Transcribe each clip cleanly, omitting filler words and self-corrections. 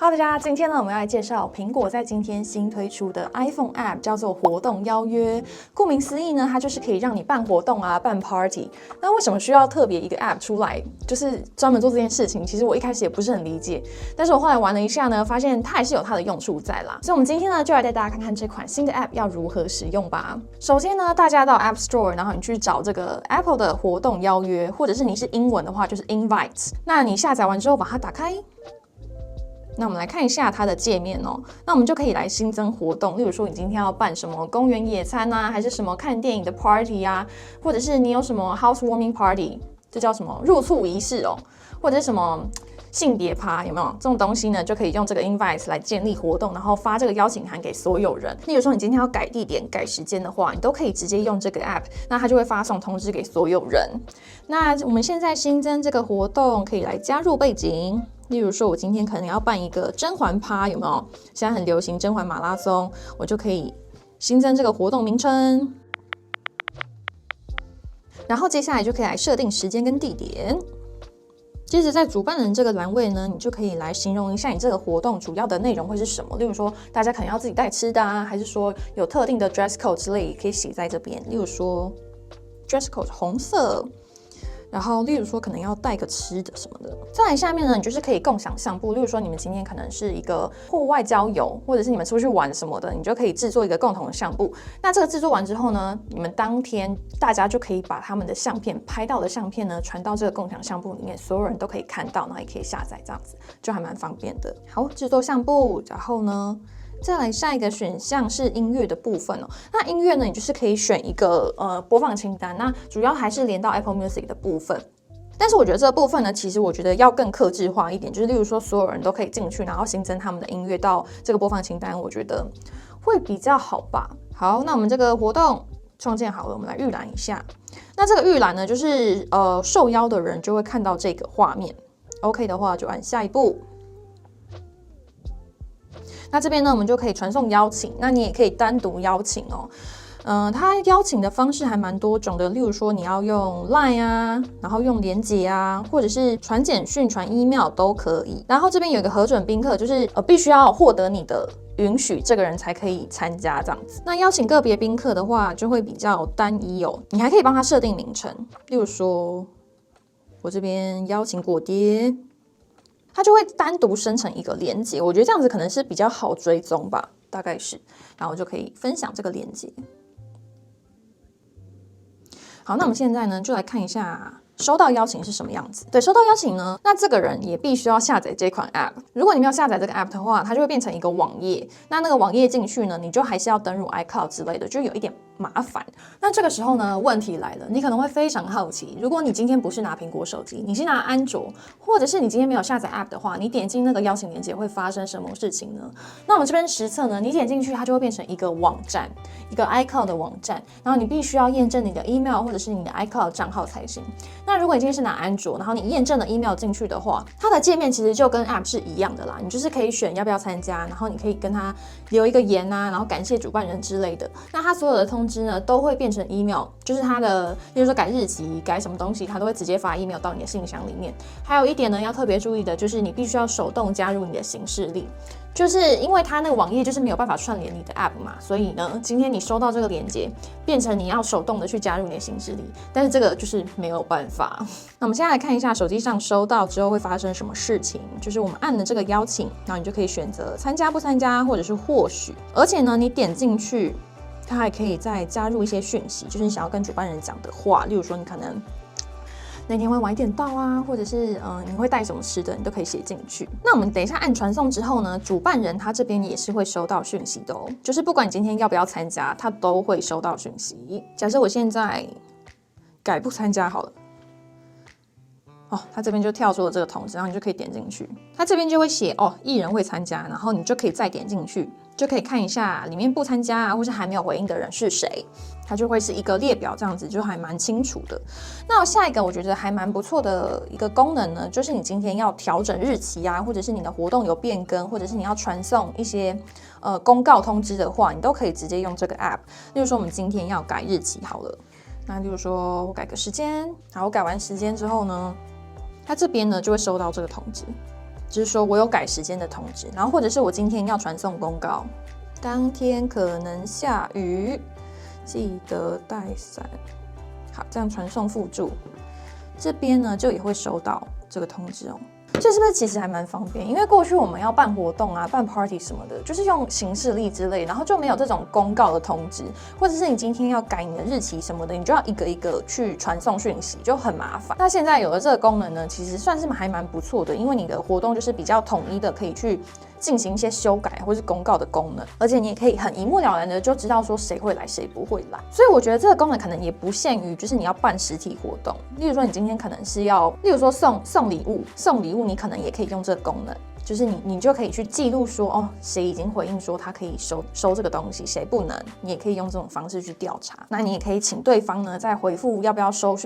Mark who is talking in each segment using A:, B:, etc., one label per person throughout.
A: Hello， 大家，今天呢，我们要来介绍苹果在今天新推出的 iPhone App， 叫做活动邀约。顾名思义呢，它就是可以让你办活动啊，办 Party。那为什么需要特别一个 App 出来，就是专门做这件事情？其实我一开始也不是很理解，但是我后来玩了一下呢，发现它还是有它的用处在啦。所以，我们今天呢，就来带大家看看这款新的 App 要如何使用吧。首先呢，大家到 App Store， 然后你去找这个 Apple 的活动邀约，或者是你是英文的话，就是 Invite。那你下载完之后，把它打开。那我们来看一下它的界面哦。那我们就可以来新增活动，例如说你今天要办什么公园野餐啊，还是什么看电影的 party 啊，或者是你有什么 housewarming party， 这叫什么入厝仪式哦，或者是什么性别趴，有没有这种东西呢？就可以用这个 invite 来建立活动，然后发这个邀请函给所有人。例如说你今天要改地点、改时间的话，你都可以直接用这个 app， 那它就会发送通知给所有人。那我们现在新增这个活动，可以来加入背景。例如说，我今天可能要办一个甄嬛趴，有没有？现在很流行甄嬛马拉松，我就可以新增这个活动名称，然后接下来就可以来设定时间跟地点。接着在主办人这个栏位呢，你就可以来形容一下你这个活动主要的内容会是什么。例如说，大家可能要自己带吃的啊，还是说有特定的 dress code 之类，也可以写在这边。例如说 dress code 红色。然后，例如说，可能要带个吃的什么的。再来下面呢，你就是可以共享相簿。例如说，你们今天可能是一个户外郊游，或者是你们出去玩什么的，你就可以制作一个共同的相簿。那这个制作完之后呢，你们当天大家就可以把他们的相片拍到的相片呢，传到这个共享相簿里面，所有人都可以看到，然后也可以下载，这样子就还蛮方便的。好，制作相簿，然后呢？再来下一个选项是音乐的部分哦。那音乐呢，你就是可以选一个播放清单，那主要还是连到 Apple Music 的部分。但是我觉得这个部分呢，其实我觉得要更客制化一点，就是例如说所有人都可以进去，然后新增他们的音乐到这个播放清单，我觉得会比较好吧。好，那我们这个活动创建好了，我们来预览一下。那这个预览呢，就是受邀的人就会看到这个画面。OK 的话就按下一步。那这边呢，我们就可以传送邀请，那你也可以单独邀请哦。它邀请的方式还蛮多种的，例如说你要用 Line 啊，然后用连结啊，或者是传简讯、传 email 都可以。然后这边有一个核准宾客，就是必须要获得你的允许，这个人才可以参加这样子。那邀请个别宾客的话，就会比较单一哦。你还可以帮他设定名称，例如说我这边邀请果爹。它就会单独生成一个连结，我觉得这样子可能是比较好追踪吧，大概是，然后就可以分享这个连结。好，那我们现在呢，就来看一下收到邀请是什么样子。对，收到邀请呢，那这个人也必须要下载这款 app。如果你没有下载这个 app 的话，它就会变成一个网页。那个网页进去呢，你就还是要登入 iCloud 之类的，就有一点麻烦。那这个时候呢，问题来了，你可能会非常好奇，如果你今天不是拿苹果手机，你是拿安卓，或者是你今天没有下载 app 的话，你点进那个邀请链接会发生什么事情呢？那我们这边实测呢，你点进去，它就会变成一个网站，一个 iCloud 的网站，然后你必须要验证你的 email 或者是你的 iCloud 账号才行。那如果你今天是拿安卓，然后你验证了 email 进去的话，它的界面其实就跟 app 是一样的啦，你就是可以选要不要参加，然后你可以跟他留一个言啊，然后感谢主办人之类的。那他所有的通知呢，都会变成 email， 就是他的，比如说改日期、改什么东西，他都会直接发 email 到你的信箱里面。还有一点呢，要特别注意的就是你必须要手动加入你的行事历。就是因为它那个网页就是没有办法串联你的 app 嘛，所以呢，今天你收到这个链接，变成你要手动的去加入你的行事历，但是这个就是没有办法。那我们现在来看一下手机上收到之后会发生什么事情，就是我们按了这个邀请，然后你就可以选择参加不参加，或者是或许，而且呢，你点进去，它还可以再加入一些讯息，就是你想要跟主办人讲的话，例如说你可能那天会晚一点到啊，或者是你会带什么吃的，你都可以写进去。那我们等一下按传送之后呢，主办人他这边也是会收到讯息的哦，就是不管你今天要不要参加，他都会收到讯息。假设我现在改不参加好了，他这边就跳出了这个通知，然后你就可以点进去，他这边就会写艺人会参加，然后你就可以再点进去，就可以看一下里面不参加啊，或是还没有回应的人是谁。它就会是一个列表，这样子就还蛮清楚的。那下一个我觉得还蛮不错的一个功能呢，就是你今天要调整日期啊，或者是你的活动有变更，或者是你要传送一些公告通知的话，你都可以直接用这个 app。例如说我们今天要改日期好了，那例如说我改个时间，然后我改完时间之后呢，它这边呢就会收到这个通知。就是说我有改时间的通知，然后或者是我今天要传送公告，当天可能下雨，记得带伞。好，这样传送附注，这边呢就也会收到这个通知哦。这是不是其实还蛮方便？因为过去我们要办活动啊、办 party 什么的，就是用行事历之类，然后就没有这种公告的通知，或者是你今天要改你的日期什么的，你就要一个一个去传送讯息，就很麻烦。那现在有了这个功能呢，其实算是还蛮不错的，因为你的活动就是比较统一的，可以去进行一些修改或是公告的功能，而且你也可以很一目了然的就知道说谁会来谁不会来。所以我觉得这个功能可能也不限于就是你要办实体活动，例如说你今天可能是要，例如说送礼物，你可能也可以用这个功能。就是你就可以去记录说，哦，谁已经回应说他可以收这个东西，谁不能，你也可以用这种方式去调查。那你也可以请对方呢，在回复要不要收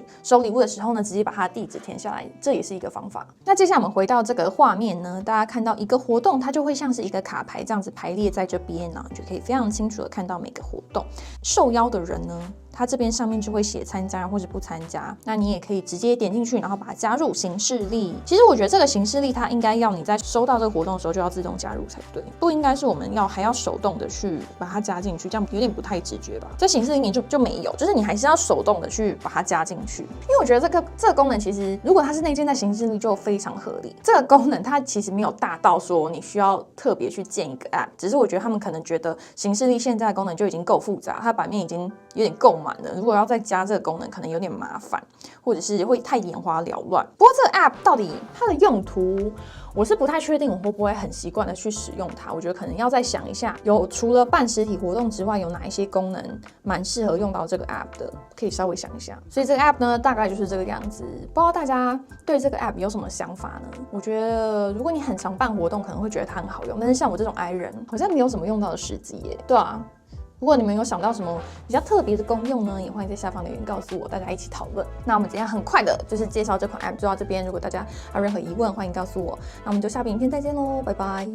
A: 礼物的时候呢，直接把他的地址填下来，这也是一个方法。那接下来我们回到这个画面呢，大家看到一个活动，它就会像是一个卡牌这样子排列在这边呢，你就可以非常清楚的看到每个活动。受邀的人呢，它这边上面就会写参加或者不参加，那你也可以直接点进去，然后把它加入行事历。其实我觉得这个行事历它应该要你在收到这个活动的时候就要自动加入才对，不应该是我们还要手动的去把它加进去，这样有点不太直觉吧。在行事历里面就没有，就是你还是要手动的去把它加进去。因为我觉得这个功能其实如果它是内建在行事历就非常合理。这个功能它其实没有大到说你需要特别去建一个 app， 只是我觉得他们可能觉得行事历现在的功能就已经够复杂，它版面已经有点够满了，如果要再加这个功能可能有点麻烦，或者是会太眼花缭乱。不过这个 app 到底它的用途，我是不太确定我会不会很习惯的去使用它。我觉得可能要再想一下，除了办实体活动之外，有哪一些功能蛮适合用到这个 app 的，可以稍微想一下。所以这个 app 呢，大概就是这个样子。不知道大家对这个 app 有什么想法呢？我觉得如果你很常办活动，可能会觉得它很好用，但是像我这种 I 人，好像没有什么用到的时机耶。对啊。如果你们有想到什么比较特别的功用呢，也欢迎在下方留言告诉我，大家一起讨论。那我们今天很快的就是介绍这款 app 就到这边，如果大家还有任何疑问，欢迎告诉我。那我们就下部影片再见喽，拜拜。